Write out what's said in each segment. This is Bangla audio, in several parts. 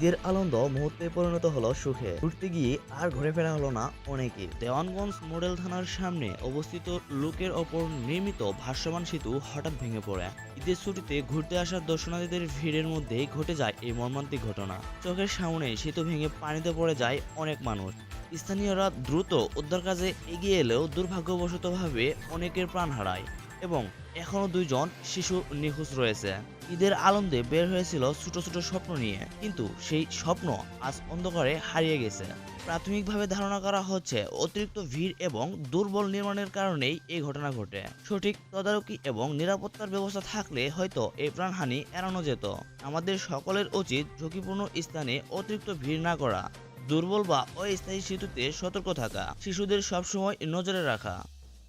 ঈদের আনন্দ মুহূর্তে পরিণত হলো সুখে। ঘুরতে গিয়ে আর ঘুরে ফেরা হলো না অনেকে। দেওয়ানগঞ্জ মডেল থানার সামনে অবস্থিত লোকের ওপর নির্মিত ভাসমান সেতু হঠাৎ ভেঙে পড়ে। ঈদের ছুটিতে ঘুরতে আসা দর্শনার্থীদের ভিড়ের মধ্যে ঘটে যায় এই মর্মান্তিক ঘটনা। চোখের সামনে সেতু ভেঙে পানিতে পড়ে যায় অনেক মানুষ। স্থানীয়রা দ্রুত উদ্ধার কাজে এগিয়ে এলেও দুর্ভাগ্যবশতভাবে অনেকের প্রাণ হারায় এবং এখনো দুইজন শিশু নিখোঁজ রয়েছে। ঈদের আনন্দে বের হয়েছিল ছোট ছোট স্বপ্ন নিয়ে, কিন্তু সেই স্বপ্ন আজ অন্ধকারে হারিয়ে গেছে। প্রাথমিকভাবে ধারণা করা হচ্ছে অতিরিক্ত ভিড় এবং দুর্বল নির্মাণের কারণেই এই ঘটনা ঘটে। সঠিক তদারকি এবং নিরাপত্তার ব্যবস্থা থাকলে হয়তো এই প্রাণহানি এড়ানো যেত। আমাদের সকলের উচিত ঝুঁকিপূর্ণ স্থানে অতিরিক্ত ভিড় না করা, দুর্বল বা অস্থায়ী সেতুতে সতর্ক থাকা, শিশুদের সবসময় নজরে রাখা।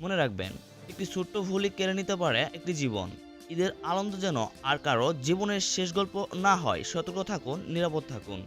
মনে রাখবেন, একটি ছোট্ট ভুলই কেড়ে নিতে পারে একটি জীবন। ঈদের আনন্দ যেন আর কারো জীবনের শেষ গল্প না হয়। সতর্ক থাকুন, নিরাপদ থাকুন।